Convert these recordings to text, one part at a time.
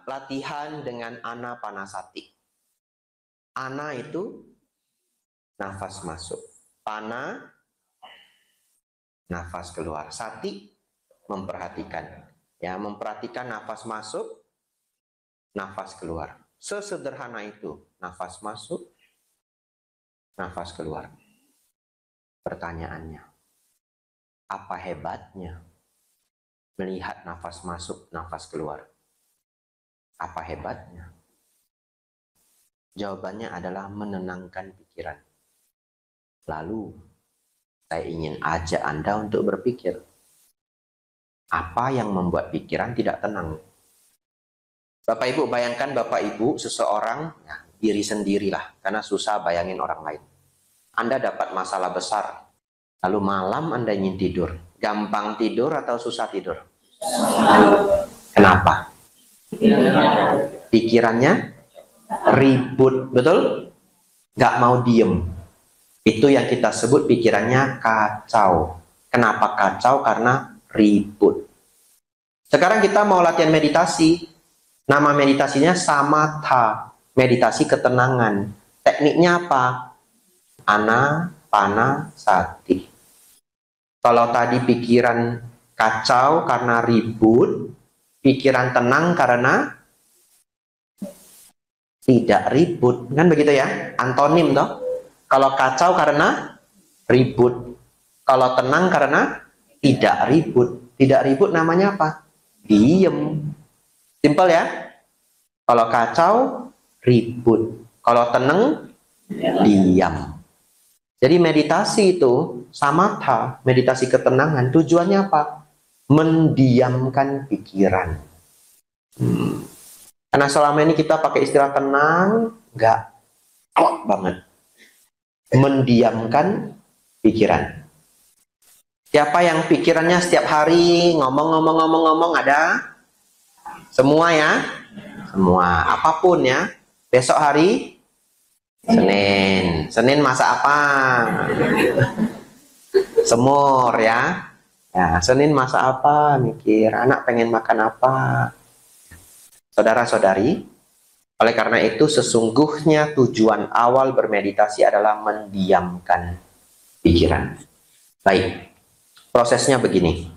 Latihan dengan anapanasati. Ana itu nafas masuk, pana nafas keluar, sati memperhatikan, ya, memperhatikan nafas masuk, nafas keluar. Sesederhana itu, nafas masuk, nafas keluar. Pertanyaannya, apa hebatnya melihat nafas masuk, nafas keluar? Apa hebatnya? Jawabannya adalah menenangkan pikiran. Lalu, saya ingin ajak Anda untuk berpikir, apa yang membuat pikiran tidak tenang? Bapak Ibu, bayangkan Bapak Ibu seseorang, ya, diri sendirilah, karena susah bayangin orang lain. Anda dapat masalah besar, lalu malam Anda ingin tidur. Gampang tidur atau susah tidur? Kenapa? Pikirannya ribut, betul? Gak mau diem. Itu yang kita sebut pikirannya kacau. Kenapa kacau? Karena ribut. Sekarang kita mau latihan meditasi. Nama meditasinya samatha, meditasi ketenangan. Tekniknya apa? Anapanasati. Kalau tadi pikiran kacau karena ribut, pikiran tenang karena tidak ribut, kan begitu ya? Antonim toh. Kalau kacau karena ribut, kalau tenang karena tidak ribut. Tidak ribut namanya apa? Diem. Simpel ya? Kalau kacau, ribut. Kalau tenang, diam. Jadi meditasi itu, samatha, meditasi ketenangan, tujuannya apa? Mendiamkan pikiran. Karena selama ini kita pakai istilah tenang, nggak klop banget. Mendiamkan pikiran. Siapa yang pikirannya setiap hari ngomong ada? Semua ya? Semua, apapun ya. Besok hari Senin. Senin masak apa? Semur ya. Ya, Senin masak apa? Mikir anak pengen makan apa. Saudara-saudari, oleh karena itu sesungguhnya tujuan awal bermeditasi adalah mendiamkan pikiran. Baik, prosesnya begini.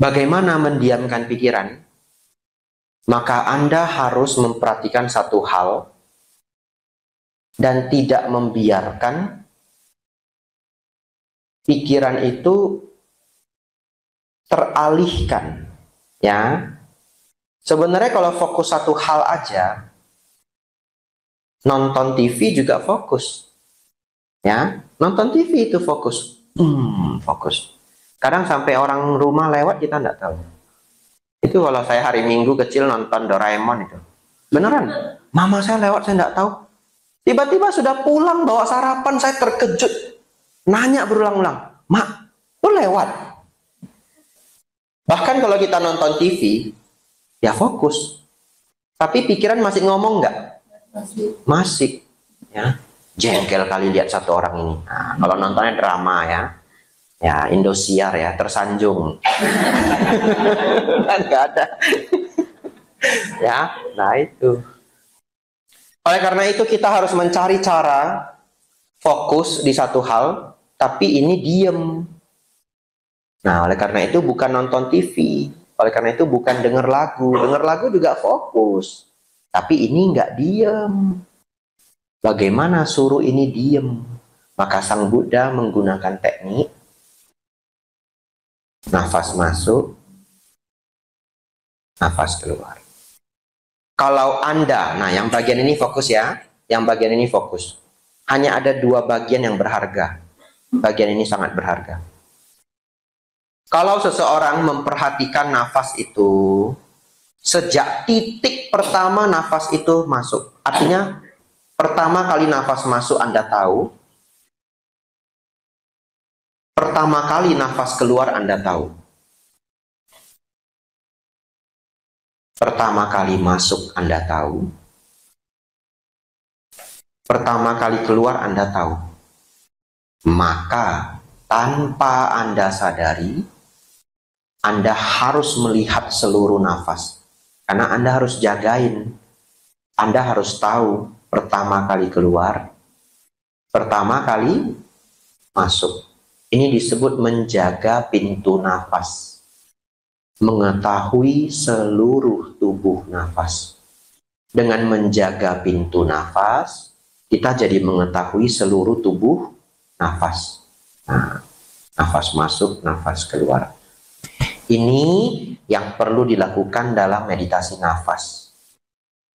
Bagaimana mendiamkan pikiran? Maka Anda harus memperhatikan satu hal dan tidak membiarkan pikiran itu teralihkan, ya. Sebenarnya kalau fokus satu hal aja, nonton TV juga fokus, ya. Nonton TV itu fokus, fokus. Kadang sampai orang rumah lewat kita nggak tahu. Itu kalau saya hari Minggu kecil nonton Doraemon itu, beneran. Mama saya lewat saya nggak tahu. Tiba-tiba sudah pulang bawa sarapan, saya terkejut. Nanya berulang-ulang, Mak, lu lewat? Bahkan kalau kita nonton TV, ya fokus. Tapi pikiran masih ngomong nggak? Masih. Ya, jengkel kali lihat satu orang ini. Nah, kalau nontonnya drama ya, ya Indosiar ya, tersanjung. Kan nggak ada. Ya, nah itu. Oleh karena itu kita harus mencari cara fokus di satu hal, tapi ini diem. Nah, oleh karena itu bukan nonton TV. Oleh karena itu bukan denger lagu. Denger lagu juga fokus. Tapi ini nggak diem. Bagaimana suruh ini diem? Maka Sang Buddha menggunakan teknik nafas masuk, nafas keluar. Kalau Anda, nah yang bagian ini fokus ya, yang bagian ini fokus. Hanya ada dua bagian yang berharga. Bagian ini sangat berharga. Kalau seseorang memperhatikan nafas itu, sejak titik pertama nafas itu masuk. Artinya, pertama kali nafas masuk Anda tahu, pertama kali nafas keluar Anda tahu. Pertama kali masuk Anda tahu, pertama kali keluar Anda tahu. Maka tanpa Anda sadari, Anda harus melihat seluruh nafas. Karena Anda harus jagain. Anda harus tahu pertama kali keluar, pertama kali masuk. Ini disebut menjaga pintu nafas. Mengetahui seluruh tubuh nafas. Dengan menjaga pintu nafas, kita jadi mengetahui seluruh tubuh nafas. Nah, nafas masuk, nafas keluar. Ini yang perlu dilakukan dalam meditasi nafas.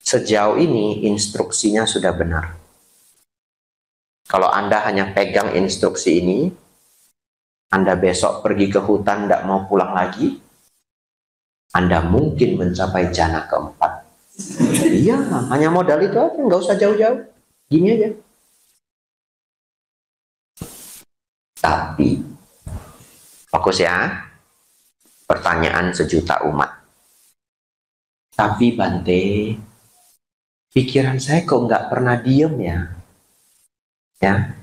Sejauh ini instruksinya sudah benar. Kalau Anda hanya pegang instruksi ini, Anda besok pergi ke hutan tidak mau pulang lagi, Anda mungkin mencapai jana keempat. Iya, hanya modal itu aja, nggak usah jauh-jauh. Gini aja. Tapi, fokus ya. Pertanyaan sejuta umat. Tapi Bante, pikiran saya kok nggak pernah diem ya? Ya,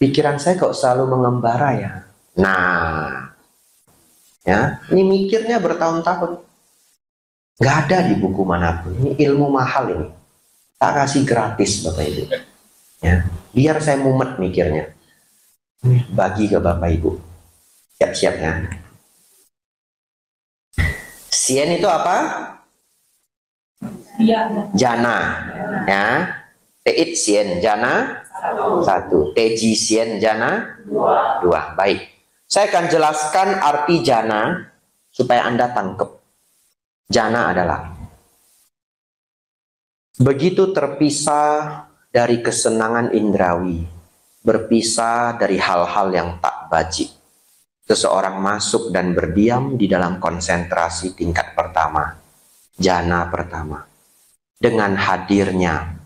pikiran saya kok selalu mengembara ya? Nah, ya, ini mikirnya bertahun-tahun. Nggak ada di buku manapun. Ini ilmu mahal ini. Tak kasih gratis Bapak Ibu. Ya, biar saya mumet mikirnya. Bagi ke Bapak Ibu. Siap-siap ya. Sien itu apa? Jana. Ya. Teit sien jana 1. Teji sien jana 2. Baik. Saya akan jelaskan arti jana supaya Anda tangkep. Jana adalah begitu terpisah dari kesenangan indrawi, berpisah dari hal-hal yang tak bajik. Seseorang masuk dan berdiam di dalam konsentrasi tingkat pertama, jana pertama. Dengan hadirnya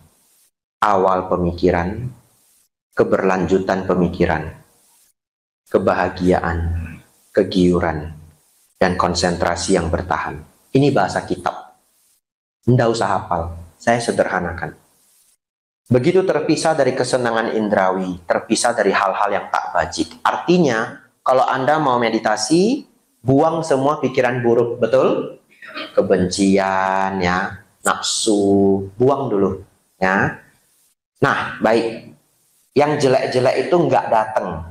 awal pemikiran, keberlanjutan pemikiran, kebahagiaan, kegiuran, dan konsentrasi yang bertahan. Ini bahasa kitab. Nggak usah hafal, saya sederhanakan. Begitu terpisah dari kesenangan indrawi, terpisah dari hal-hal yang tak bajik. Artinya, kalau Anda mau meditasi, buang semua pikiran buruk, betul? Kebencian, ya, nafsu, buang dulu, ya. Nah, baik. Yang jelek-jelek itu nggak datang.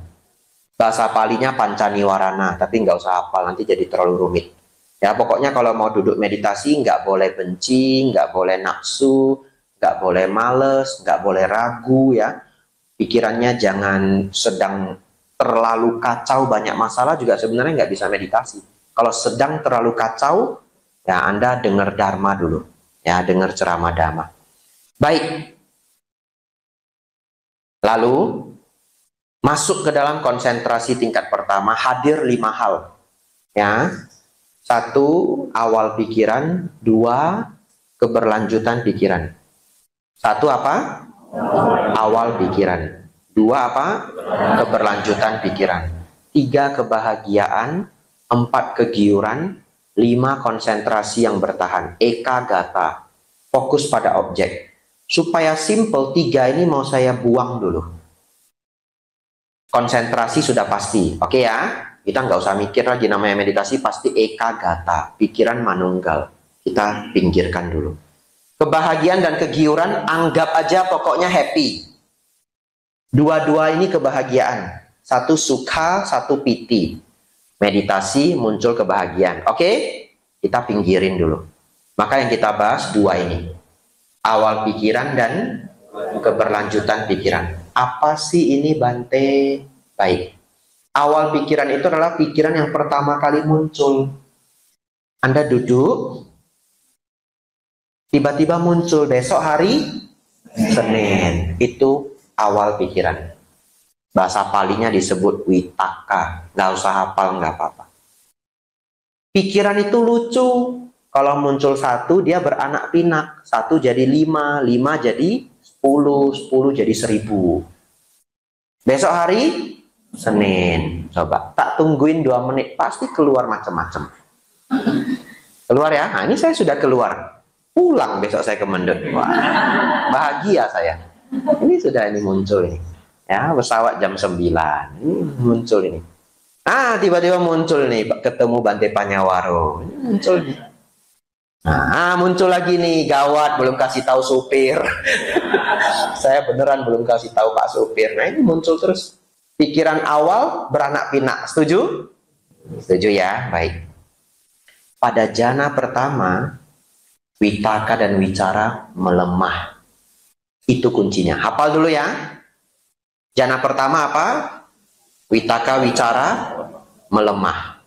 Bahasa palinya pancaniwarana, tapi nggak usah hafal, nanti jadi terlalu rumit. Ya, pokoknya kalau mau duduk meditasi, nggak boleh benci, nggak boleh nafsu, nggak boleh males, nggak boleh ragu, ya. Pikirannya jangan sedang terlalu kacau, banyak masalah juga sebenarnya nggak bisa meditasi. Kalau sedang terlalu kacau, ya Anda dengar dharma dulu, ya, dengar ceramah dhamma. Baik. Lalu masuk ke dalam konsentrasi tingkat pertama, hadir 5 hal, ya. 1, awal pikiran. 2, keberlanjutan pikiran. 1 apa? Awal pikiran. 2 apa? Keberlanjutan pikiran. 3, kebahagiaan. 4, kegiuran. 5, konsentrasi yang bertahan. Eka gata. Fokus pada objek. Supaya simple, 3 ini mau saya buang dulu. Konsentrasi sudah pasti. Oke ya? Kita nggak usah mikir lagi, namanya meditasi pasti eka gata, pikiran manunggal. Kita pinggirkan dulu. Kebahagiaan dan kegiuran, anggap aja pokoknya happy. Dua-dua ini kebahagiaan. 1 sukha, 1 piti. Meditasi muncul kebahagiaan. Oke? Kita pinggirin dulu. Maka yang kita bahas 2 ini. Awal pikiran dan keberlanjutan pikiran. Apa sih ini Bante? Baik. Awal pikiran itu adalah pikiran yang pertama kali muncul. Anda duduk, tiba-tiba muncul besok hari Senin. Itu awal pikiran. Bahasa palinya disebut witaka. Nggak usah hafal, nggak apa-apa. Pikiran itu lucu. Kalau muncul 1, dia beranak pinak. 1 jadi 5, 5 jadi 10, 10 jadi 1000. Besok hari Senin. Coba, tak tungguin 2 menit, pasti keluar macam-macam. Keluar ya? Nah, ini saya sudah keluar. Pulang besok saya ke Mendut. Wah, bahagia saya. Ini sudah muncul ini. Ya, pesawat jam 9. Ini muncul ini. Tiba-tiba muncul nih, ketemu Bante Panyawaro. Muncul nih. Muncul lagi nih, gawat, belum kasih tahu supir. Saya beneran belum kasih tahu Pak supir. Nah, ini muncul terus. Pikiran awal beranak pinak. Setuju? Setuju ya? Baik. Pada jana pertama, Vitaka dan Wicara melemah. Itu kuncinya. Hafal dulu ya. Jana pertama apa? Vitaka Wicara melemah.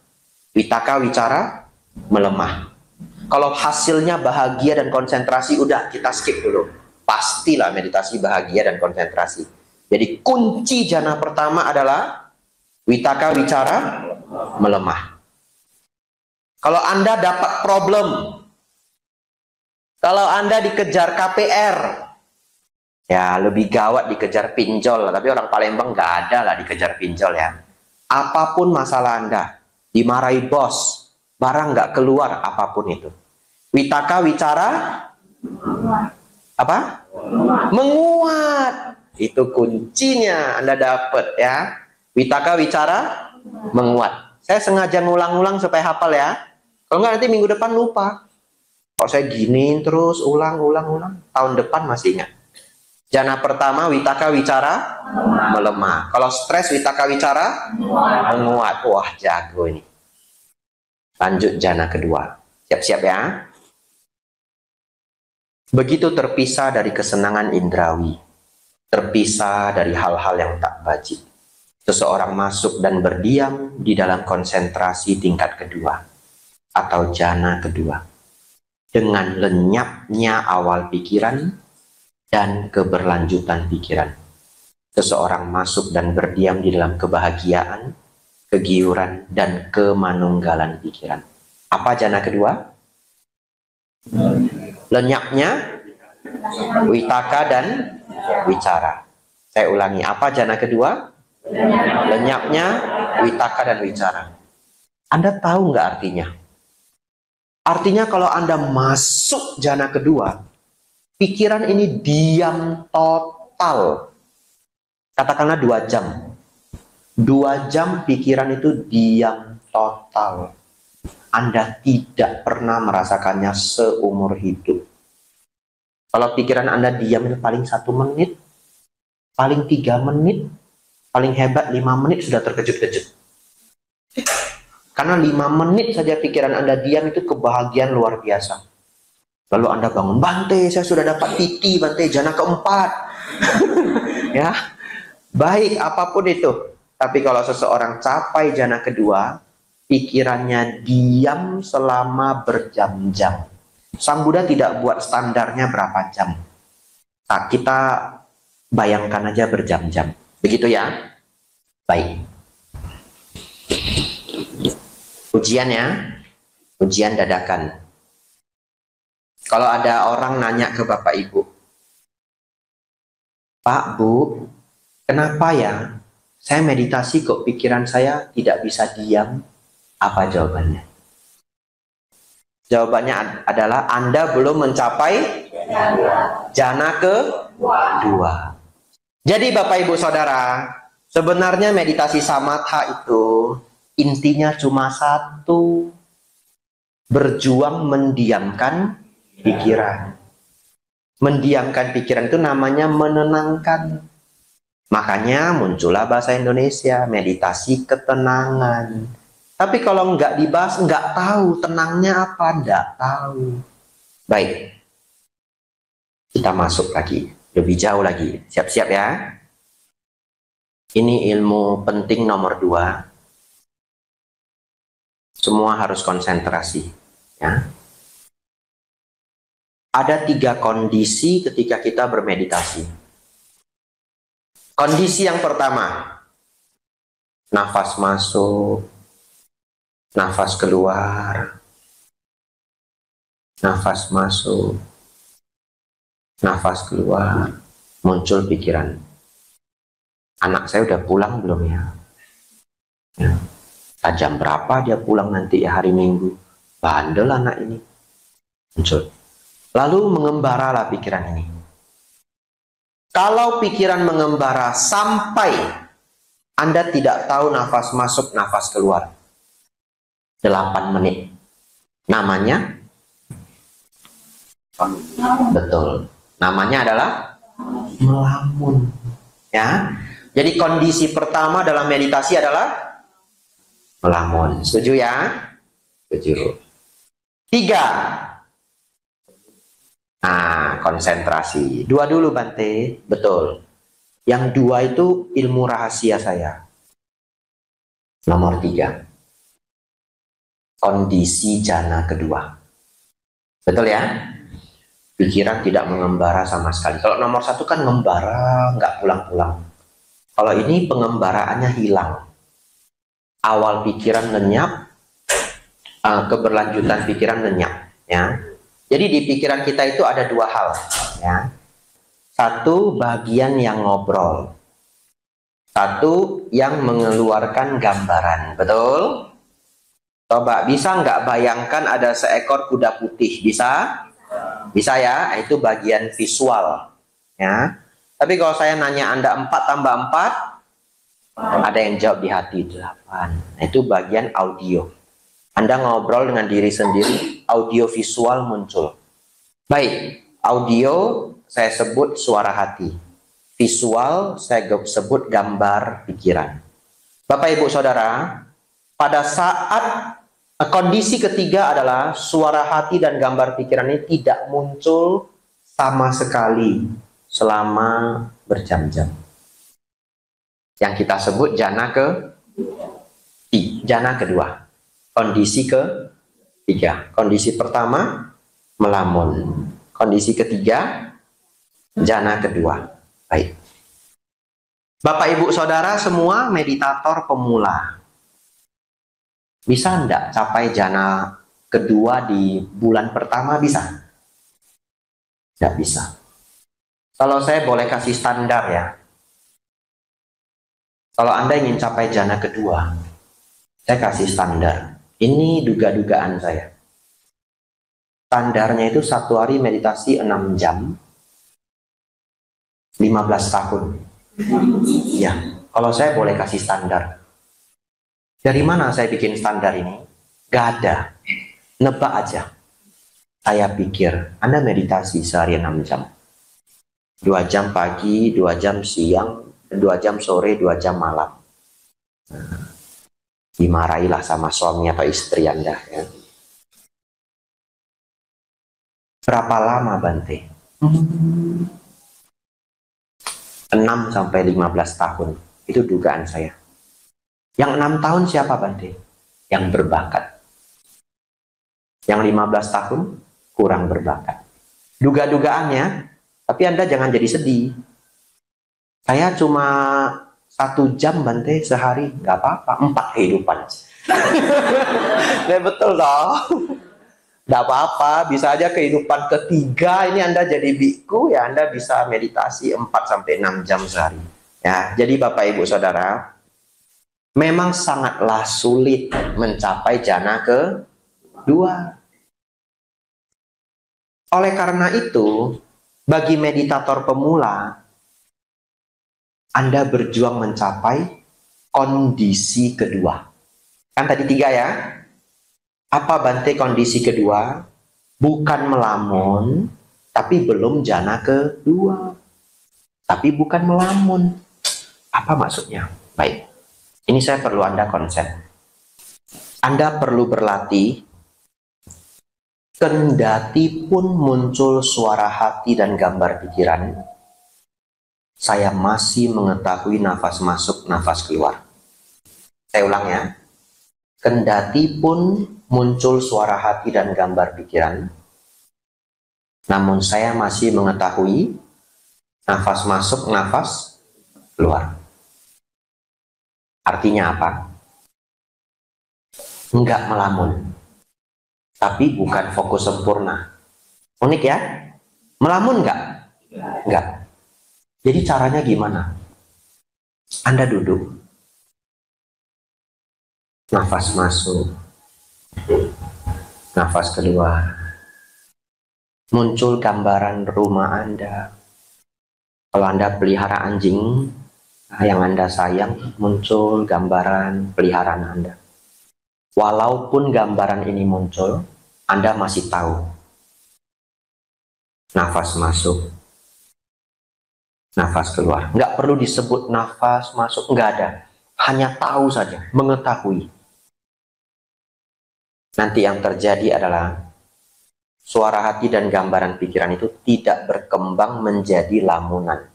Vitaka Wicara melemah. Kalau hasilnya bahagia dan konsentrasi, udah kita skip dulu. Pastilah meditasi bahagia dan konsentrasi. Jadi kunci jana pertama adalah Vitaka Wicara melemah. Kalau Anda dapat problem, kalau Anda dikejar KPR, ya lebih gawat dikejar pinjol. Tapi orang Palembang nggak ada lah dikejar pinjol ya. Apapun masalah Anda, dimarahi bos, barang nggak keluar, apapun itu. Vitaka Wicara apa? Menguat. Itu kuncinya Anda dapat ya. Vitaka Wicara menguat. Saya sengaja ngulang-ulang supaya hafal ya. Kalau nggak nanti minggu depan lupa. Kalau saya giniin terus ulang-ulang, tahun depan masih ingat. Jana pertama Vitaka Wicara melemah. Kalau stres Vitaka Wicara menguat. Wah, jago ini. Lanjut jana kedua. Siap-siap ya. Begitu terpisah dari kesenangan indrawi, terpisah dari hal-hal yang tak wajib, seseorang masuk dan berdiam di dalam konsentrasi tingkat kedua atau jana kedua dengan lenyapnya awal pikiran dan keberlanjutan pikiran. Seseorang masuk dan berdiam di dalam kebahagiaan, kegiuran, dan kemanunggalan pikiran. Apa jana kedua? Lenyapnya Vitaka dan Wicara. Saya ulangi, apa jana kedua? Lenyapnya Vitaka dan Wicara. Anda tahu nggak artinya? Artinya kalau Anda masuk jana kedua, pikiran ini diam total. Katakanlah 2 jam. 2 jam pikiran itu diam total. Anda tidak pernah merasakannya seumur hidup. Kalau pikiran Anda diam itu paling 1 menit, paling 3 menit, paling hebat 5 menit sudah terkejut-kejut. Karena 5 menit saja pikiran Anda diam itu kebahagiaan luar biasa. Lalu Anda bangun, Bante, saya sudah dapat PT, Bante, jana keempat. Ya, baik apapun itu. Tapi kalau seseorang capai jana kedua, pikirannya diam selama berjam-jam. Sang Buddha tidak buat standarnya berapa jam. Nah, kita bayangkan aja berjam-jam. Begitu ya? Baik. Ujian ya. Ujian dadakan. Kalau ada orang nanya ke Bapak Ibu, Pak, Bu, kenapa ya saya meditasi kok pikiran saya tidak bisa diam? Apa jawabannya? Jawabannya adalah Anda belum mencapai jana kedua. Jadi Bapak Ibu Saudara, sebenarnya meditasi samatha itu intinya cuma satu. Berjuang mendiamkan pikiran. Mendiamkan pikiran itu namanya menenangkan. Makanya muncullah bahasa Indonesia, meditasi ketenangan. Tapi kalau nggak dibahas, nggak tahu tenangnya apa, nggak tahu. Baik, kita masuk lagi, lebih jauh lagi. Siap-siap ya. Ini ilmu penting nomor 2. Semua harus konsentrasi. Ya. Ada 3 kondisi ketika kita bermeditasi. Kondisi yang pertama, nafas masuk, nafas keluar, nafas masuk, nafas keluar, muncul pikiran. Anak saya udah pulang belum ya? Ya. Jam berapa dia pulang nanti ya, hari Minggu? Bandel anak ini. Muncul. Lalu mengembaralah pikiran ini. Kalau pikiran mengembara sampai Anda tidak tahu nafas masuk, nafas keluar. 8 menit. Namanya? Betul. Namanya adalah melamun. Ya. Jadi kondisi pertama dalam meditasi adalah melamun. Setuju ya? Setuju. 3. Nah, konsentrasi. 2 dulu Bante. Betul. Yang 2 itu ilmu rahasia saya. Nomor 3. Kondisi jana kedua. Betul ya? Pikiran tidak mengembara sama sekali. Kalau nomor 1 kan ngembara, nggak pulang-pulang. Kalau ini pengembaraannya hilang. Awal pikiran lenyap, keberlanjutan pikiran lenyap. Ya. Jadi di pikiran kita itu ada 2 hal. Ya. 1 bagian yang ngobrol. 1 yang mengeluarkan gambaran. Betul? Coba bisa nggak bayangkan ada seekor kuda putih? Bisa? Bisa ya, itu bagian visual. Ya. Tapi kalau saya nanya Anda 4 tambah 4, ada yang jawab di hati 8. Nah, itu bagian audio. Anda ngobrol dengan diri sendiri, audio visual muncul. Baik, audio saya sebut suara hati. Visual saya sebut gambar pikiran. Bapak Ibu Saudara, pada saat kondisi ketiga adalah suara hati dan gambar pikiran ini tidak muncul sama sekali selama berjam-jam. Yang kita sebut jana kedua. Kondisi ketiga. Kondisi pertama melamun. Kondisi ketiga jana kedua. Baik. Bapak Ibu Saudara semua meditator pemula. Bisa enggak capai jana kedua di bulan pertama? Bisa? Tidak bisa. Kalau saya boleh kasih standar ya. Kalau Anda ingin capai jana kedua, saya kasih standar. Ini duga-dugaan saya. Standarnya itu 1 hari meditasi 6 jam, 15 tahun. Ya, kalau saya boleh kasih standar. Dari mana saya bikin standar ini? Gak ada. Nebak aja. Saya pikir, Anda meditasi sehari 6 jam. 2 jam pagi, 2 jam siang, 2 jam sore, 2 jam malam. Nah, dimarahilah sama suami atau istri Anda. Ya. Berapa lama Bante? 6 sampai 15 tahun. Itu dugaan saya. Yang 6 tahun siapa Bante? Yang berbakat. Yang 15 tahun kurang berbakat. Duga-dugaannya, tapi Anda jangan jadi sedih. Saya cuma 1 jam Bante sehari, nggak apa-apa. 4 kehidupan. Ya betul dong. Nggak apa-apa, bisa aja kehidupan ketiga ini Anda jadi biku, ya Anda bisa meditasi 4 sampai 6 jam sehari. Ya, jadi Bapak Ibu Saudara, memang sangatlah sulit mencapai jana kedua. Oleh karena itu, bagi meditator pemula, Anda berjuang mencapai kondisi kedua. Kan tadi 3 ya? Apa Bante kondisi kedua? Bukan melamun, tapi belum jana kedua. Tapi bukan melamun. Apa maksudnya? Baik. Ini saya perlu Anda konsep. Anda perlu berlatih, kendati pun muncul suara hati dan gambar pikiran, saya masih mengetahui nafas masuk, nafas keluar. Saya ulang ya. Kendati pun muncul suara hati dan gambar pikiran, namun saya masih mengetahui nafas masuk, nafas keluar. Artinya apa? Enggak melamun, tapi bukan fokus sempurna. Unik ya? Melamun enggak? Enggak. Jadi caranya gimana? Anda duduk, nafas masuk, nafas keluar. Muncul gambaran rumah Anda. Kalau Anda pelihara anjing, yang Anda sayang, muncul gambaran peliharaan Anda. Walaupun gambaran ini muncul, Anda masih tahu. Nafas masuk, nafas keluar. Nggak perlu disebut nafas masuk, nggak ada. Hanya tahu saja, mengetahui. Nanti yang terjadi adalah suara hati dan gambaran pikiran itu tidak berkembang menjadi lamunan.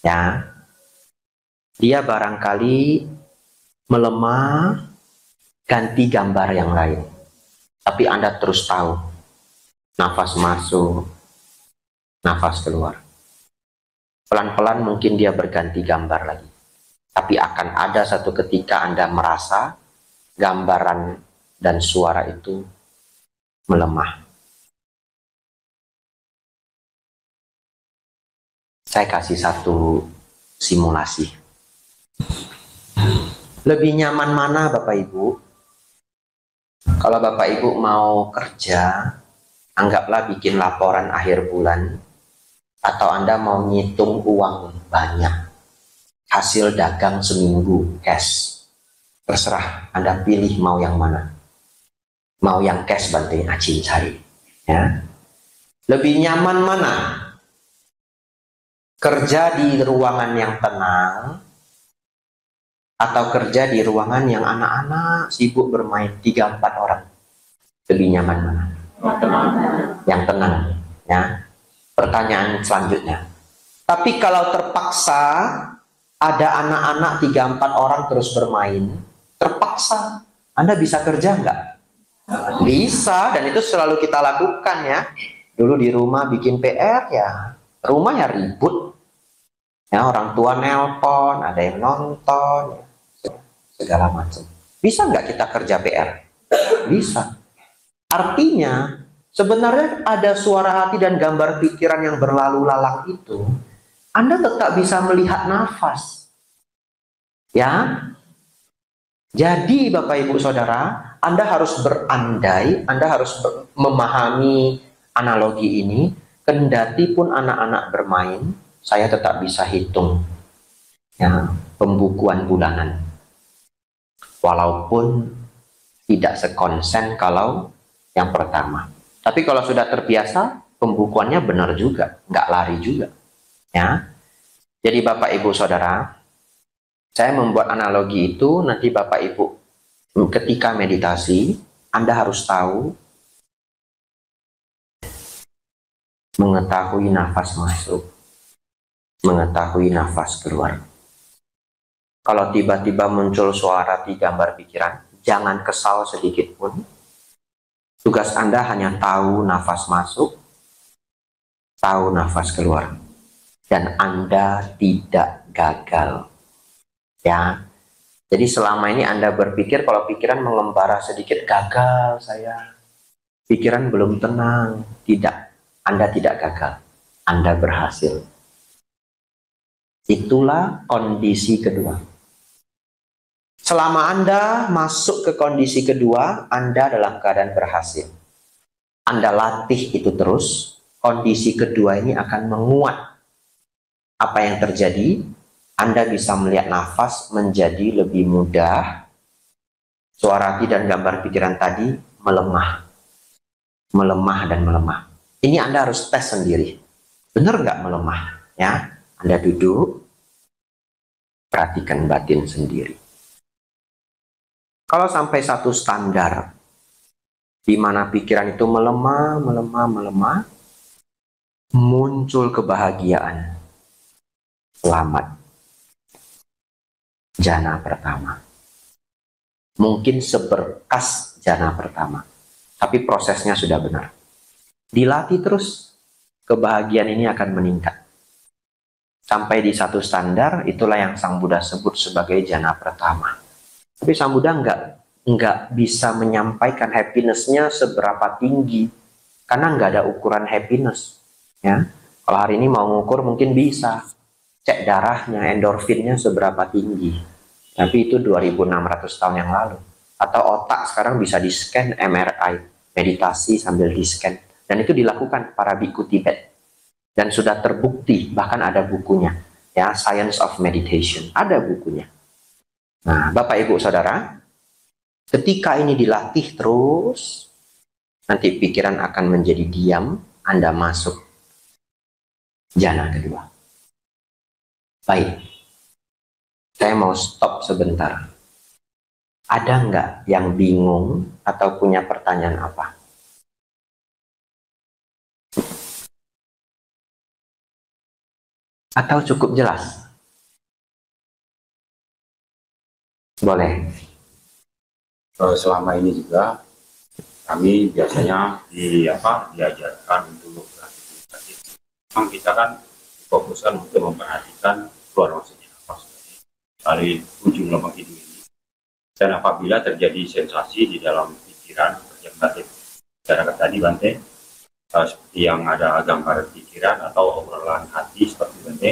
Ya, dia barangkali melemah, ganti gambar yang lain. Tapi Anda terus tahu, nafas masuk, nafas keluar. Pelan-pelan mungkin dia berganti gambar lagi. Tapi akan ada satu ketika Anda merasa gambaran dan suara itu melemah. Saya kasih satu simulasi. Lebih nyaman mana Bapak Ibu? Kalau Bapak Ibu mau kerja, anggaplah bikin laporan akhir bulan, atau Anda mau ngitung uang banyak, hasil dagang seminggu, cash. Terserah, Anda pilih mau yang mana. Mau yang cash, bantuin Acin cari. Ya. Lebih nyaman mana? Kerja di ruangan yang tenang, atau kerja di ruangan yang anak-anak sibuk bermain 3-4 orang? Lebih nyaman mana? Yang tenang. Ya. Pertanyaan selanjutnya. Tapi kalau terpaksa ada anak-anak 3-4 orang terus bermain, terpaksa, Anda bisa kerja nggak? Bisa, dan itu selalu kita lakukan ya. Dulu di rumah bikin PR ya, rumah ya ribut. Ya, orang tua nelpon, ada yang nonton, segala macam. Bisa nggak kita kerja PR? Bisa. Artinya, sebenarnya ada suara hati dan gambar pikiran yang berlalu lalang itu, Anda tetap bisa melihat nafas. Ya. Jadi Bapak Ibu Saudara, Anda harus berandai, Anda harus memahami analogi ini, kendati pun anak-anak bermain, saya tetap bisa hitung ya, pembukuan bulanan. Walaupun tidak sekonsen kalau yang pertama. Tapi kalau sudah terbiasa, pembukuannya benar juga, nggak lari juga. Ya. Jadi Bapak Ibu Saudara, saya membuat analogi itu, nanti Bapak Ibu ketika meditasi, Anda harus tahu, mengetahui nafas masuk, mengetahui nafas keluar. Kalau tiba-tiba muncul suara di gambar pikiran, jangan kesal sedikit pun. Tugas Anda hanya tahu nafas masuk, tahu nafas keluar. Dan Anda tidak gagal. Ya. Jadi selama ini Anda berpikir kalau pikiran mengembara sedikit, gagal saya. Pikiran belum tenang. Tidak. Anda tidak gagal. Anda berhasil. Itulah kondisi kedua. Selama Anda masuk ke kondisi kedua, Anda dalam keadaan berhasil. Anda latih itu terus, kondisi kedua ini akan menguat. Apa yang terjadi? Anda bisa melihat nafas menjadi lebih mudah. Suara hati dan gambar pikiran tadi melemah. Melemah dan melemah. Ini Anda harus tes sendiri. Benar nggak melemah? Ya, Anda duduk, perhatikan batin sendiri. Kalau sampai satu standar, di mana pikiran itu melemah, muncul kebahagiaan. Selamat. Jana pertama. Mungkin seberkas jana pertama. Tapi prosesnya sudah benar. Dilatih terus, kebahagiaan ini akan meningkat. Sampai di satu standar, itulah yang Sang Buddha sebut sebagai jana pertama. Tapi Sang Buddha nggak bisa menyampaikan happiness-nya seberapa tinggi. Karena nggak ada ukuran happiness. Ya. Kalau hari ini mau ngukur mungkin bisa. Cek darahnya, endorfinnya seberapa tinggi. Tapi itu 2600 tahun yang lalu. Atau otak sekarang bisa di-scan MRI. Meditasi sambil di-scan. Dan itu dilakukan para biku Tibet. Dan sudah terbukti, bahkan ada bukunya. ya, Science of Meditation, ada bukunya. Nah, Bapak Ibu Saudara, ketika ini dilatih terus, nanti pikiran akan menjadi diam, Anda masuk jana kedua. Baik, saya mau stop sebentar. Ada nggak yang bingung atau punya pertanyaan apa? Atau cukup jelas? Boleh. Selama ini juga kami biasanya diajarkan untuk beraktivitas. Memang kita kan fokuskan untuk memperhatikan keluar masuknya nafas dari ujung lubang hidung ini. Dan apabila terjadi sensasi di dalam pikiran, yang Bante bicarakan tadi Bante, seperti yang ada gambar pikiran atau obrolan hati seperti Bante,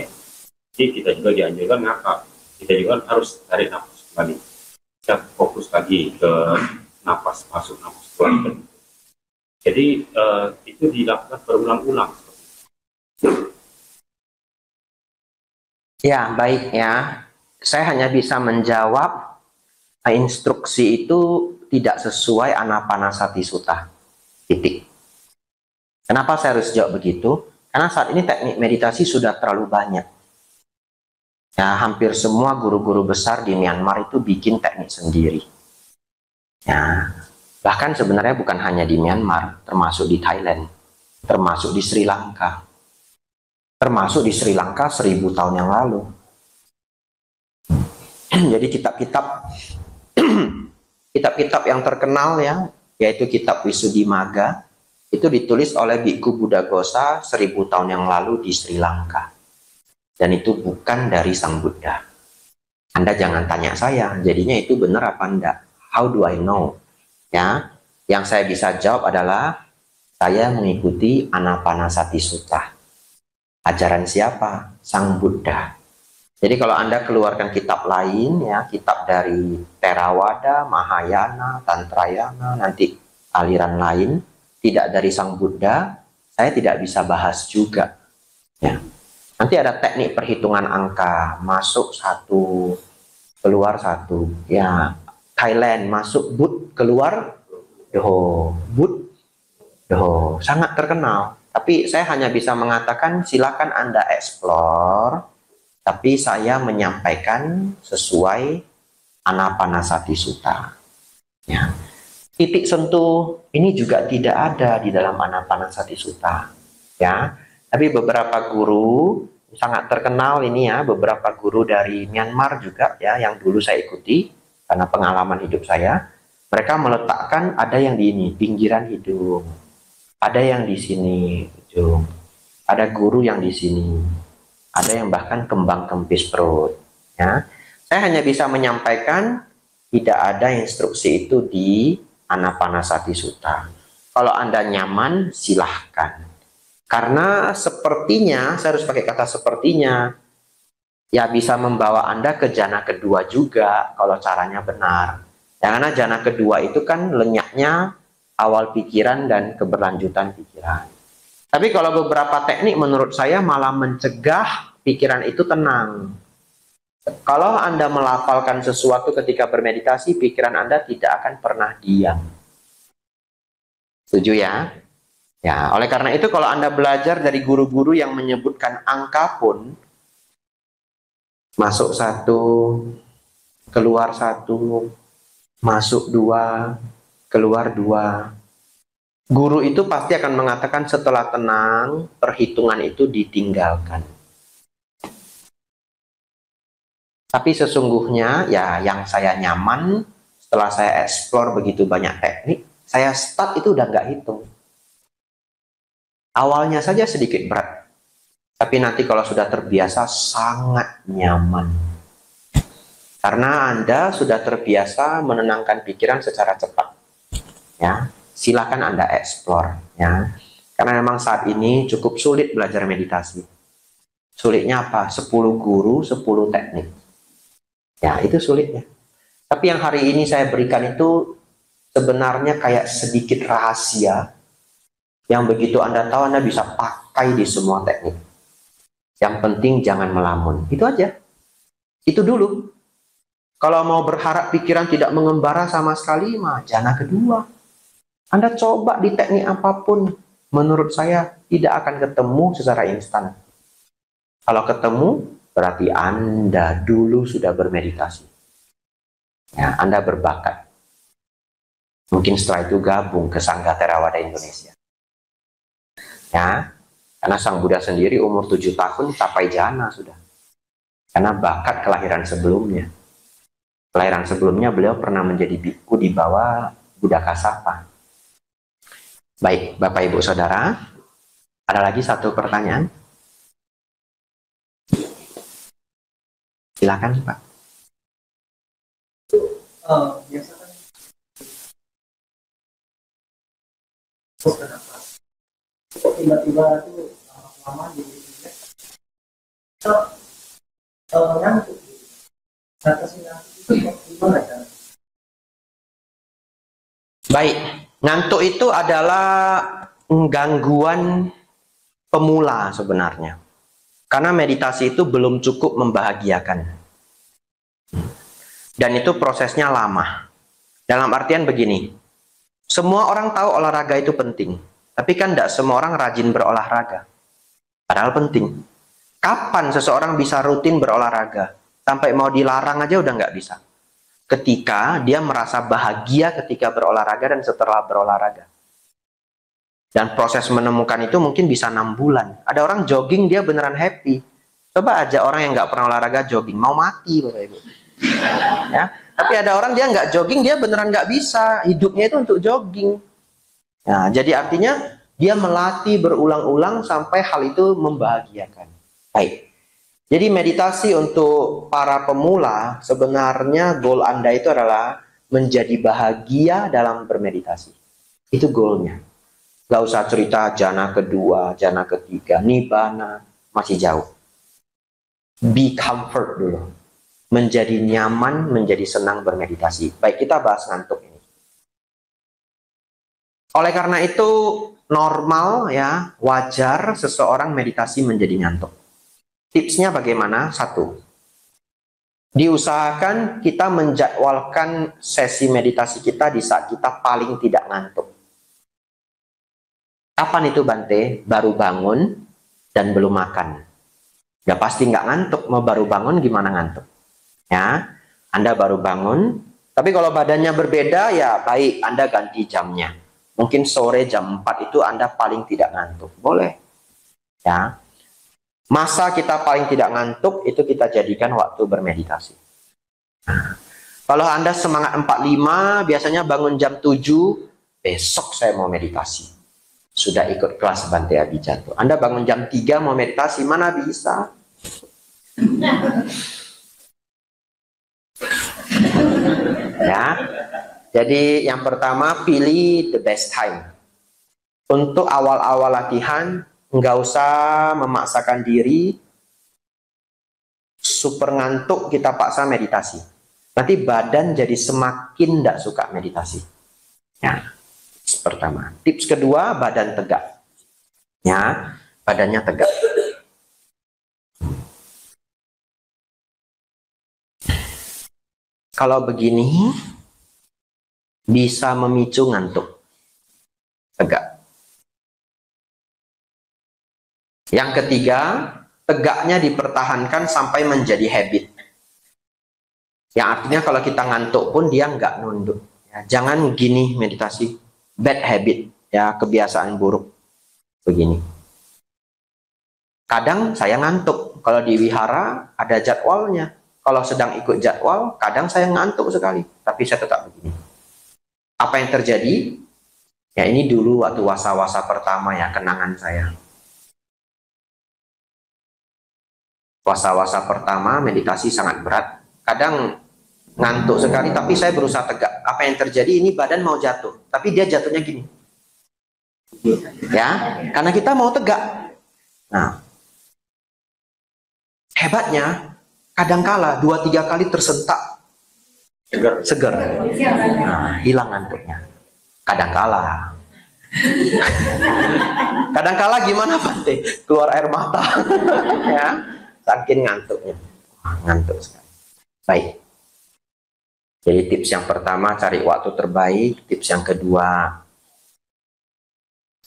jadi kita juga dianjurkan ngakak. Kita juga harus tarik nafas kembali. Kita fokus lagi ke nafas masuk, nafas keluar. Jadi itu dilakukan berulang-ulang. Ya, baik ya. Saya hanya bisa menjawab instruksi itu tidak sesuai Anapanasati Sutta. Titik. Kenapa saya harus jawab begitu? Karena saat ini teknik meditasi sudah terlalu banyak. Ya, hampir semua guru-guru besar di Myanmar itu bikin teknik sendiri. Ya, bahkan sebenarnya bukan hanya di Myanmar, termasuk di Thailand, termasuk di Sri Lanka. Termasuk di Sri Lanka 1000 tahun yang lalu. Jadi kitab-kitab yang terkenal ya, yaitu kitab Visuddhimagga, itu ditulis oleh Bhikkhu Buddhaghosa 1000 tahun yang lalu di Sri Lanka. Dan itu bukan dari Sang Buddha. Anda jangan tanya saya, jadinya itu benar apa enggak? How do I know? Ya, yang saya bisa jawab adalah saya mengikuti Anapanasati Sutta. Ajaran siapa? Sang Buddha. Jadi kalau Anda keluarkan kitab lain, ya, kitab dari Theravada, Mahayana, Tantrayana, nanti aliran lain, tidak dari Sang Buddha, saya tidak bisa bahas juga. Ya. Nanti ada teknik perhitungan angka, masuk 1, keluar 1. Ya, Thailand masuk but, keluar doho, but, doho. Sangat terkenal. Tapi saya hanya bisa mengatakan silakan Anda explore, tapi saya menyampaikan sesuai Anapanasati Sutta. Ya. Titik sentuh ini juga tidak ada di dalam Anapanasati Sutta. Ya. Tapi beberapa guru sangat terkenal ini ya, beberapa guru dari Myanmar juga ya, yang dulu saya ikuti karena pengalaman hidup saya, mereka meletakkan ada yang di ini, pinggiran hidung, ada yang di sini ujung, ada guru yang di sini, ada yang bahkan kembang kempis perut. Ya, saya hanya bisa menyampaikan tidak ada instruksi itu di Anapanasati Sutta. Kalau Anda nyaman, silahkan. Karena sepertinya, saya harus pakai kata sepertinya, ya bisa membawa Anda ke jana kedua juga kalau caranya benar. Ya, karena jana kedua itu kan lenyaknya awal pikiran dan keberlanjutan pikiran. Tapi kalau beberapa teknik menurut saya malah mencegah pikiran itu tenang. Kalau Anda melafalkan sesuatu ketika bermeditasi, pikiran Anda tidak akan pernah diam. Setuju ya? Ya, oleh karena itu kalau Anda belajar dari guru-guru yang menyebutkan angka pun, masuk 1, keluar 1, masuk 2, keluar 2. Guru itu pasti akan mengatakan setelah tenang, perhitungan itu ditinggalkan. Tapi sesungguhnya ya yang saya nyaman, setelah saya explore begitu banyak teknik, saya start itu udah nggak hitung. Awalnya saja sedikit berat, tapi nanti kalau sudah terbiasa sangat nyaman. Karena Anda sudah terbiasa menenangkan pikiran secara cepat. Ya, silakan Anda explore. Ya, karena memang saat ini cukup sulit belajar meditasi. Sulitnya apa? 10 guru, 10 teknik. Ya, itu sulitnya. Tapi yang hari ini saya berikan itu sebenarnya kayak sedikit rahasia yang begitu Anda tahu, Anda bisa pakai di semua teknik. Yang penting jangan melamun. Itu aja. Itu dulu. Kalau mau berharap pikiran tidak mengembara sama sekali, mah jana kedua. Anda coba di teknik apapun, menurut saya tidak akan ketemu secara instan. Kalau ketemu, berarti Anda dulu sudah bermeditasi. Ya, Anda berbakat. Mungkin setelah itu gabung ke Sangga Theravada Indonesia. Ya, karena Sang Buddha sendiri umur 7 tahun capai jana sudah. Karena bakat kelahiran sebelumnya. Kelahiran sebelumnya beliau pernah menjadi biku di bawah Buddha Kasapa. Baik, Bapak Ibu Saudara, ada lagi satu pertanyaan? Silakan, Pak. Biasa kan kenapa tiba-tiba itu lama di ngantuk batasi ngantuk itu gimana kan? Baik, ngantuk itu adalah gangguan pemula sebenarnya. Karena meditasi itu belum cukup membahagiakan. Dan itu prosesnya lama. Dalam artian begini, semua orang tahu olahraga itu penting. Tapi kan tidak semua orang rajin berolahraga. Padahal penting. Kapan seseorang bisa rutin berolahraga? Sampai mau dilarang aja udah nggak bisa. Ketika dia merasa bahagia ketika berolahraga dan setelah berolahraga. Dan proses menemukan itu mungkin bisa 6 bulan. Ada orang jogging dia beneran happy. Coba aja orang yang nggak pernah olahraga jogging, mau mati Bapak Ibu. Ya, tapi ada orang dia nggak jogging, dia beneran nggak bisa. Hidupnya itu untuk jogging. Nah, jadi artinya dia melatih berulang-ulang sampai hal itu membahagiakan. Baik. Jadi meditasi untuk para pemula sebenarnya goal Anda itu adalah menjadi bahagia dalam bermeditasi. Itu goalnya. Gak usah cerita jana kedua, jana ketiga, nibbana, masih jauh. Be comfort dulu. Menjadi nyaman, menjadi senang bermeditasi. Baik, kita bahas ngantuk ini. Oleh karena itu, normal ya, wajar seseorang meditasi menjadi ngantuk. Tipsnya bagaimana? 1. Diusahakan kita menjadwalkan sesi meditasi kita di saat kita paling tidak ngantuk. Kapan itu Bante? Baru bangun dan belum makan. Ya pasti nggak ngantuk, mau baru bangun gimana ngantuk? Ya, Anda baru bangun, tapi kalau badannya berbeda ya baik Anda ganti jamnya. Mungkin sore jam 4 itu Anda paling tidak ngantuk. Boleh. Ya. Masa kita paling tidak ngantuk itu kita jadikan waktu bermeditasi. Nah, kalau Anda semangat 45, biasanya bangun jam 7, besok saya mau meditasi. Sudah ikut kelas Bante Abhijato. Anda bangun jam 3 mau meditasi, mana bisa? Ya. Jadi yang pertama pilih the best time. Untuk awal-awal latihan nggak usah memaksakan diri super ngantuk kita paksa meditasi. Nanti badan jadi semakin tidak suka meditasi. Ya. Pertama. Tips kedua, badan tegak. Ya, badannya tegak. Kalau begini, bisa memicu ngantuk. Tegak. Yang ketiga, tegaknya dipertahankan sampai menjadi habit. Yang artinya kalau kita ngantuk pun dia nggak nunduk. Ya, jangan gini meditasi. Bad habit, ya kebiasaan buruk begini. Kadang saya ngantuk kalau di wihara ada jadwalnya. Kalau sedang ikut jadwal, kadang saya ngantuk sekali, tapi saya tetap begini. Apa yang terjadi? Ya ini dulu waktu wasa-wasa pertama ya kenangan saya. Wasa-wasa pertama meditasi sangat berat. Kadang ngantuk sekali, tapi saya berusaha tegak. Apa yang terjadi? Ini badan mau jatuh, tapi dia jatuhnya gini. Ya, karena kita mau tegak. Nah, hebatnya, kadangkala 2-3 kali tersentak seger. Nah, hilang ngantuknya. Kadangkala. Kadangkala gimana Bante? Keluar air mata. Ya, saking ngantuknya. Ngantuk sekali. Baik. Jadi tips yang pertama cari waktu terbaik, tips yang kedua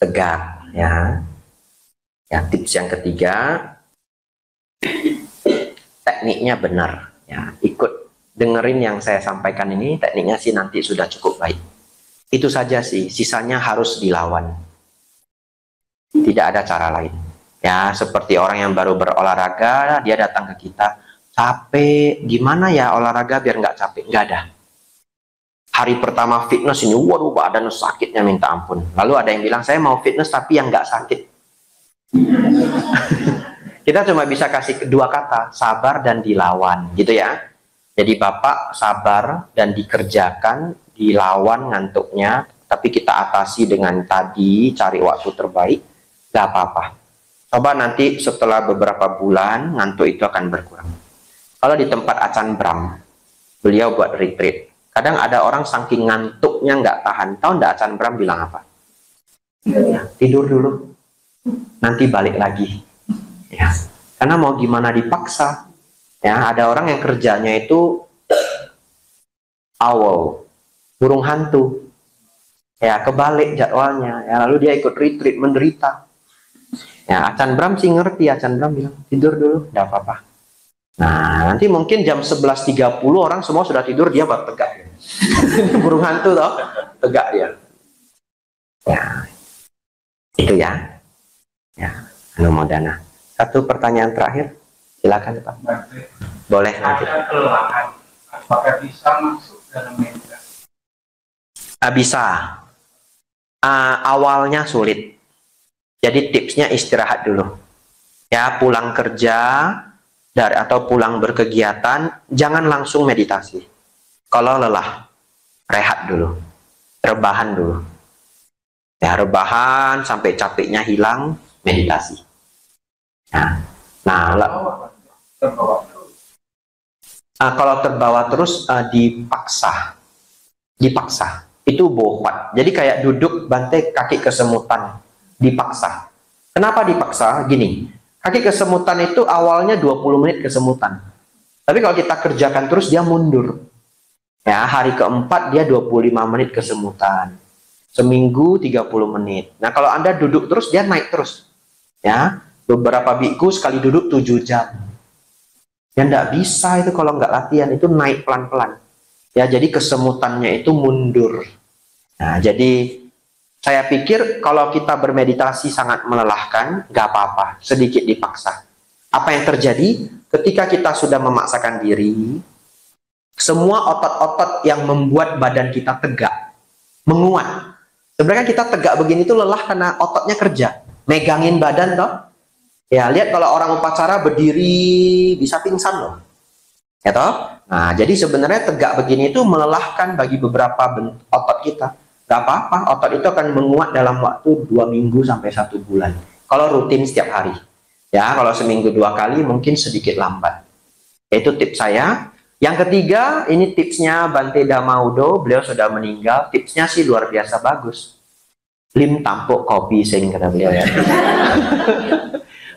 tegak, ya. Ya, tips yang ketiga tekniknya benar, ya. Ikut dengerin yang saya sampaikan ini, tekniknya sih nanti sudah cukup baik. Itu saja sih, sisanya harus dilawan. Tidak ada cara lain. Ya, seperti orang yang baru berolahraga, dia datang ke kita, capek, gimana ya olahraga biar nggak capek? Nggak ada. Hari pertama fitness ini, waduh badan sakitnya minta ampun. Lalu ada yang bilang, saya mau fitness tapi yang nggak sakit. Kita cuma bisa kasih dua kata, sabar dan dilawan, gitu ya. Jadi Bapak sabar dan dikerjakan, dilawan ngantuknya, tapi kita atasi dengan tadi, cari waktu terbaik, nggak apa-apa. Coba nanti setelah beberapa bulan, ngantuk itu akan berkurang. Kalau di tempat Acan Bram, beliau buat retreat. Kadang ada orang saking ngantuknya nggak tahan. Tahu nggak Acan Bram bilang apa? Ya, tidur dulu, nanti balik lagi. Ya, karena mau gimana dipaksa. Ya, ada orang yang kerjanya itu owl, burung hantu. Ya, kebalik jadwalnya. Ya, lalu dia ikut retreat menderita. Ya, Acan Bram sih ngerti. Acan Bram bilang tidur dulu, nggak apa-apa. Nah, nanti mungkin jam 11.30 orang semua sudah tidur, dia baru tegak. Burung hantu toh, tegak dia. Ya, itu ya. Ya, Anumodana. Satu pertanyaan terakhir, silakan Pak. Boleh nanti. Kelelahan, apakah bisa masuk dalam meditasi? Bisa. Awalnya sulit. Jadi tipsnya istirahat dulu. Ya, pulang kerja atau pulang berkegiatan, jangan langsung meditasi. Kalau lelah, rehat dulu, rebahan dulu. Ya, rebahan sampai capeknya hilang, meditasi. Ya. Nah, kalau terbawa terus dipaksa, itu bohwat. Jadi kayak duduk Bante kaki kesemutan, dipaksa. Kenapa dipaksa? Gini. Kaki kesemutan itu awalnya 20 menit kesemutan. Tapi kalau kita kerjakan terus dia mundur. Ya, hari keempat dia 25 menit kesemutan. Seminggu 30 menit. Nah, kalau Anda duduk terus dia naik terus. Ya, beberapa biku sekali duduk 7 jam. Ya enggak bisa itu kalau nggak latihan, itu naik pelan-pelan. Ya, jadi kesemutannya itu mundur. Nah, jadi saya pikir kalau kita bermeditasi sangat melelahkan, nggak apa-apa, sedikit dipaksa. Apa yang terjadi ketika kita sudah memaksakan diri, semua otot-otot yang membuat badan kita tegak, menguat. Sebenarnya kita tegak begini itu lelah karena ototnya kerja, megangin badan toh. Ya, lihat kalau orang upacara berdiri bisa pingsan loh. Ya toh? Nah, jadi sebenarnya tegak begini itu melelahkan bagi beberapa otot kita. Gak apa-apa, otot itu akan menguat dalam waktu 2 minggu sampai 1 bulan. Kalau rutin setiap hari. Ya, kalau seminggu 2 kali mungkin sedikit lambat. Itu tips saya. Yang ketiga, ini tipsnya Bante Damaudo, beliau sudah meninggal. Tipsnya sih luar biasa bagus. Lim tampuk kopi sing kata beliau ya.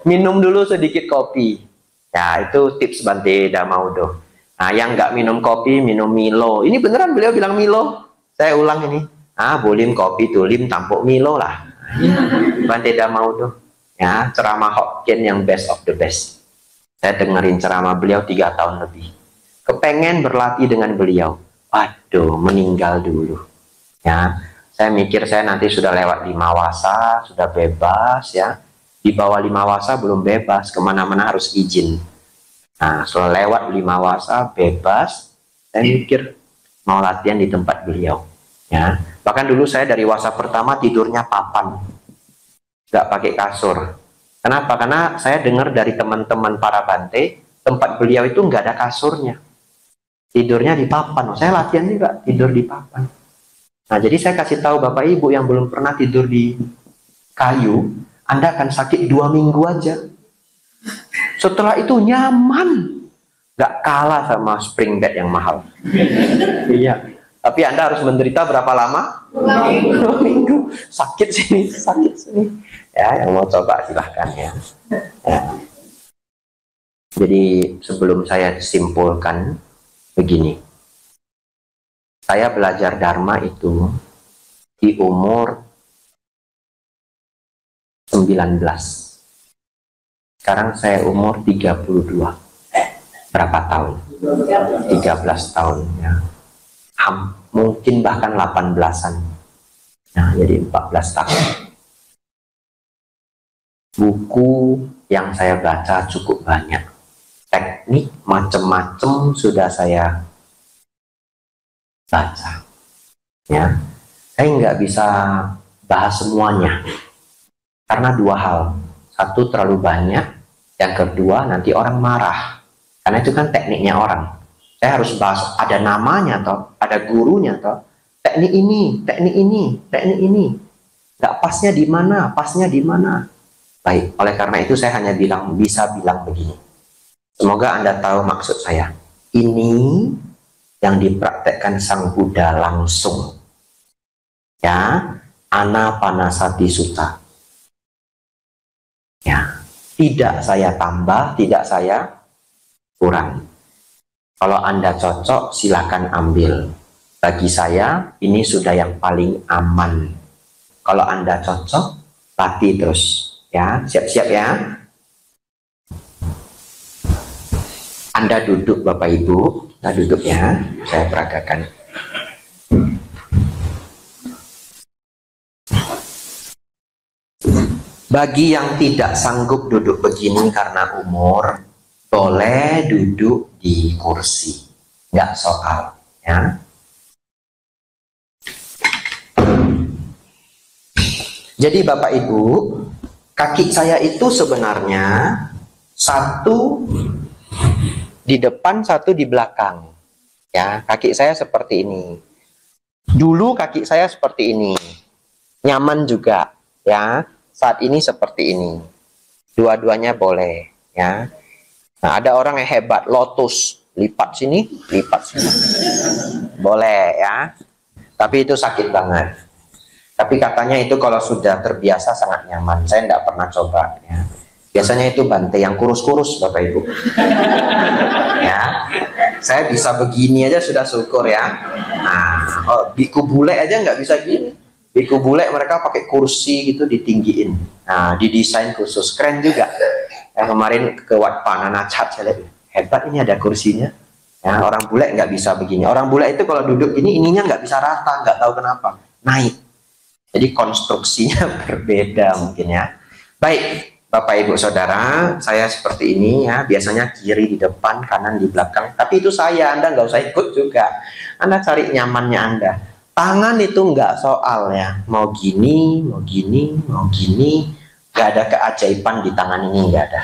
Minum dulu sedikit kopi. Ya, itu tips Bante Damaudo. Nah, yang nggak minum kopi, minum Milo. Ini beneran beliau bilang Milo. Saya ulang ini. Bolim kopi tuh, lim tampuk Milo lah. Bante Damaudo. Ya, ceramah Hokkien yang best of the best. Saya dengerin ceramah beliau 3 tahun lebih. Kepengen berlatih dengan beliau. Aduh, meninggal dulu. Ya, saya mikir saya nanti sudah lewat 5 wasa, sudah bebas ya. Di bawah 5 wasa belum bebas, kemana-mana harus izin. Nah, setelah lewat 5 wasa, bebas, saya mikir mau latihan di tempat beliau. Ya, bahkan dulu saya dari wasa pertama tidurnya papan, nggak pakai kasur. Kenapa? Karena saya dengar dari teman-teman para Bante, tempat beliau itu nggak ada kasurnya, tidurnya di papan. Saya latihan juga tidur di papan. Nah, jadi saya kasih tahu Bapak Ibu yang belum pernah tidur di kayu, Anda akan sakit 2 minggu aja. Setelah itu nyaman, nggak kalah sama spring bed yang mahal. Iya. Tapi Anda harus menderita berapa lama? 2 minggu. Sakit sini, sakit sini. Ya, yang mau coba silahkan ya. Ya. Jadi sebelum saya simpulkan begini. Saya belajar Dharma itu di umur 19. Sekarang saya umur 32. Berapa tahun? 13 tahun ya. Mungkin bahkan 18-an. Nah, jadi 14 tahun. Buku yang saya baca cukup banyak. Teknik macam-macam sudah saya baca. Ya. Saya nggak bisa bahas semuanya. Karena 2 hal. Satu, terlalu banyak. Yang kedua, nanti orang marah. Karena itu kan tekniknya orang. Saya harus bahas, ada namanya toh, ada gurunya toh. Teknik ini, teknik ini, teknik ini. Nggak pasnya di mana, pasnya di mana. Baik, oleh karena itu saya hanya bisa bilang begini. Semoga Anda tahu maksud saya. Ini yang dipraktekkan Sang Buddha langsung. Ya, Anapanasati Sutta. Ya, tidak saya tambah, tidak saya kurang. Kalau Anda cocok, silakan ambil. Bagi saya, ini sudah yang paling aman. Kalau Anda cocok, latih terus. Ya, siap-siap ya. Anda duduk, Bapak Ibu. Nah, duduk ya. Saya peragakan. Bagi yang tidak sanggup duduk begini karena umur, boleh duduk di kursi, nggak soal, ya. Jadi Bapak Ibu, kaki saya itu sebenarnya satu di depan, satu di belakang, ya. Kaki saya seperti ini. Dulu kaki saya seperti ini, nyaman juga, ya. Saat ini seperti ini, dua-duanya boleh, ya. Nah, ada orang yang hebat, lotus, lipat sini, boleh ya. Tapi itu sakit banget. Tapi katanya itu kalau sudah terbiasa sangat nyaman. Saya tidak pernah coba ya. Biasanya itu Bante yang kurus-kurus, Bapak Ibu. Ya, saya bisa begini aja sudah syukur ya. Nah, biku bule aja nggak bisa gini. Biku bule mereka pakai kursi gitu ditinggiin. Nah, didesain khusus, keren juga. Yang kemarin ke Wat Pananacat, saya lihat hebat ini ada kursinya. Ya, orang bule nggak bisa begini. Orang bule itu kalau duduk ini ininya nggak bisa rata, nggak tahu kenapa. Naik. Jadi konstruksinya berbeda mungkin ya. Baik, Bapak Ibu Saudara, saya seperti ini ya. Biasanya kiri di depan, kanan di belakang. Tapi itu saya, Anda nggak usah ikut juga. Anda cari nyamannya Anda. Tangan itu nggak soal ya. Mau gini, mau gini, mau gini. Nggak ada keajaiban di tangan ini, nggak ada.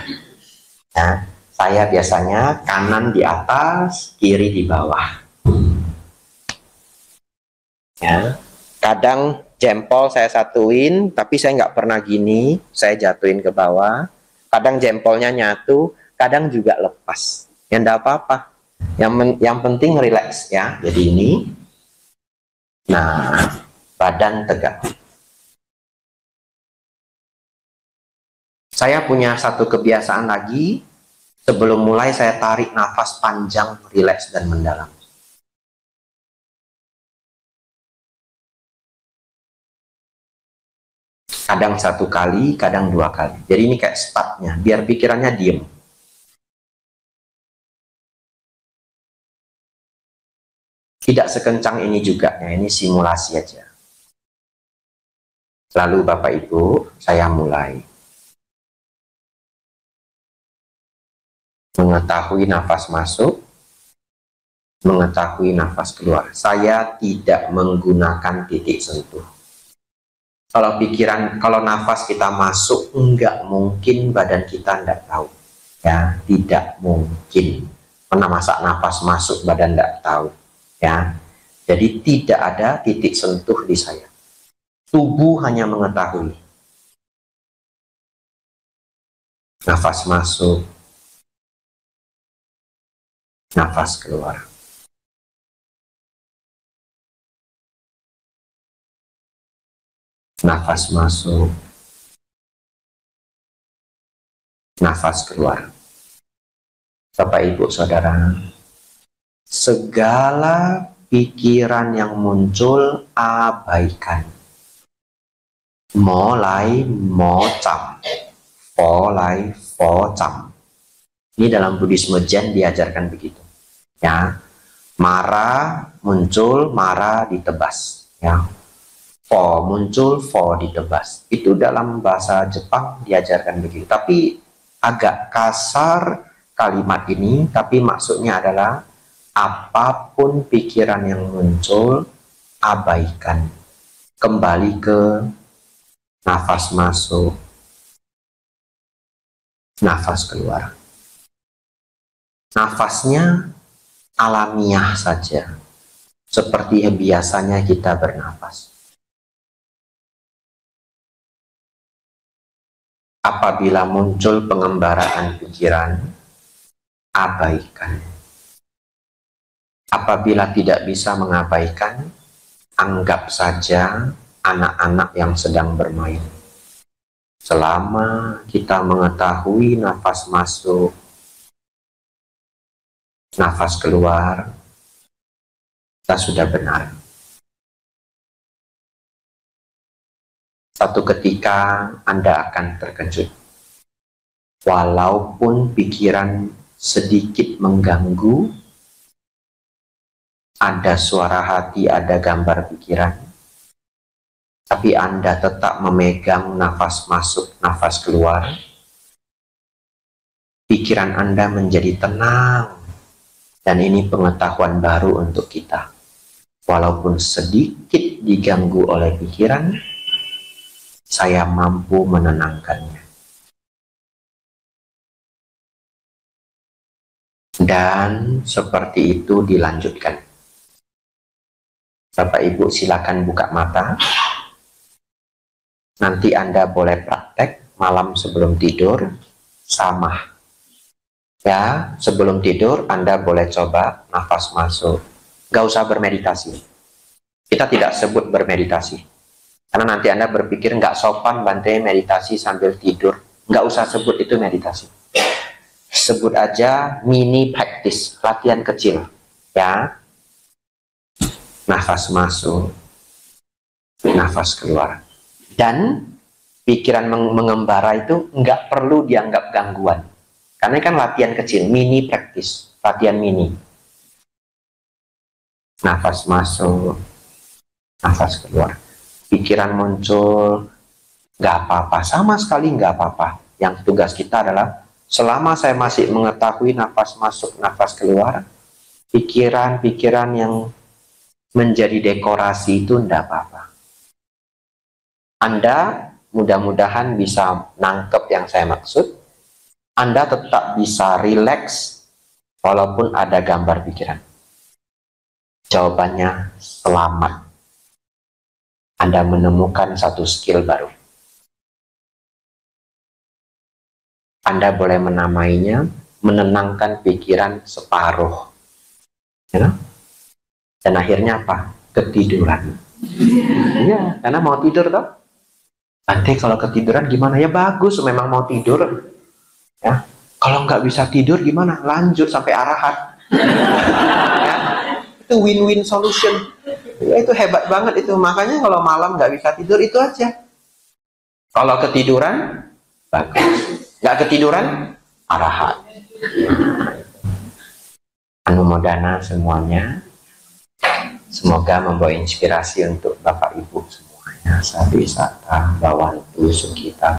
Ya, saya biasanya kanan di atas, kiri di bawah. Ya, kadang jempol saya satuin, tapi saya nggak pernah gini, saya jatuhin ke bawah. Kadang jempolnya nyatu, kadang juga lepas. Ya enggak apa-apa. Yang penting rileks ya. Jadi ini. Nah, badan tegak. Saya punya satu kebiasaan lagi. Sebelum mulai saya tarik nafas panjang, rileks dan mendalam. Kadang 1 kali, kadang 2 kali. Jadi ini kayak startnya, biar pikirannya diem. Tidak sekencang ini juga, ya ini simulasi aja. Lalu Bapak Ibu, saya mulai. Mengetahui nafas masuk, mengetahui nafas keluar. Saya tidak menggunakan titik sentuh. Kalau pikiran, kalau nafas kita masuk, enggak mungkin badan kita enggak tahu. Ya, tidak mungkin. Pernah masa nafas masuk badan enggak tahu. Ya, jadi tidak ada titik sentuh di saya. Tubuh hanya mengetahui. Nafas masuk, nafas keluar. nafas masuk, nafas keluar. Bapak Ibu Saudara, segala pikiran yang muncul abaikan. Mulai mocam, polai focam. Ini dalam Buddhisme Zen diajarkan begitu. Ya, marah muncul, marah ditebas. Ya, fo muncul, fo ditebas. Itu dalam bahasa Jepang diajarkan begitu. Tapi agak kasar kalimat ini, tapi maksudnya adalah apapun pikiran yang muncul, abaikan. Kembali ke nafas masuk, nafas keluar. Nafasnya alamiah saja, seperti biasanya kita bernafas. Apabila muncul pengembaraan pikiran, abaikan. Apabila tidak bisa mengabaikan, anggap saja anak-anak yang sedang bermain. Selama kita mengetahui nafas masuk, nafas keluar, kita sudah benar. Satu ketika Anda akan terkejut. Walaupun pikiran sedikit mengganggu, ada suara hati, ada gambar pikiran, tapi Anda tetap memegang nafas masuk, nafas keluar, pikiran Anda menjadi tenang. Dan ini pengetahuan baru untuk kita. Walaupun sedikit diganggu oleh pikiran, saya mampu menenangkannya. Dan seperti itu dilanjutkan. Bapak Ibu silakan buka mata. Nanti Anda boleh praktek malam sebelum tidur sama. Ya, sebelum tidur Anda boleh coba nafas masuk. Gak usah bermeditasi. Kita tidak sebut bermeditasi. Karena nanti Anda berpikir nggak sopan bantai meditasi sambil tidur. Nggak usah sebut itu meditasi. Sebut aja mini practice, latihan kecil. Ya, nafas masuk, nafas keluar. Dan pikiran mengembara itu nggak perlu dianggap gangguan. Karena kan latihan kecil, mini practice, latihan mini. Nafas masuk, nafas keluar. Pikiran muncul, nggak apa-apa, sama sekali nggak apa-apa. Yang tugas kita adalah, selama saya masih mengetahui nafas masuk, nafas keluar, pikiran-pikiran yang menjadi dekorasi itu nggak apa-apa. Anda mudah-mudahan bisa nangkep yang saya maksud. Anda tetap bisa rileks walaupun ada gambar pikiran. Jawabannya selamat. Anda menemukan satu skill baru. Anda boleh menamainya menenangkan pikiran separuh. Ya? Dan akhirnya apa? Ketiduran. Ya, karena mau tidur toh. Nanti kalau ketiduran gimana? Ya bagus, memang mau tidur. Ya, kalau nggak bisa tidur gimana? Lanjut sampai arahat. Ya, itu win-win solution. Ya, itu hebat banget itu. Makanya kalau malam nggak bisa tidur itu aja. Kalau ketiduran, bagus. Nggak ketiduran, arahat. Anumodana semuanya. Semoga membawa inspirasi untuk Bapak Ibu semuanya. Sadhu Satta Bhavantu Sukhita.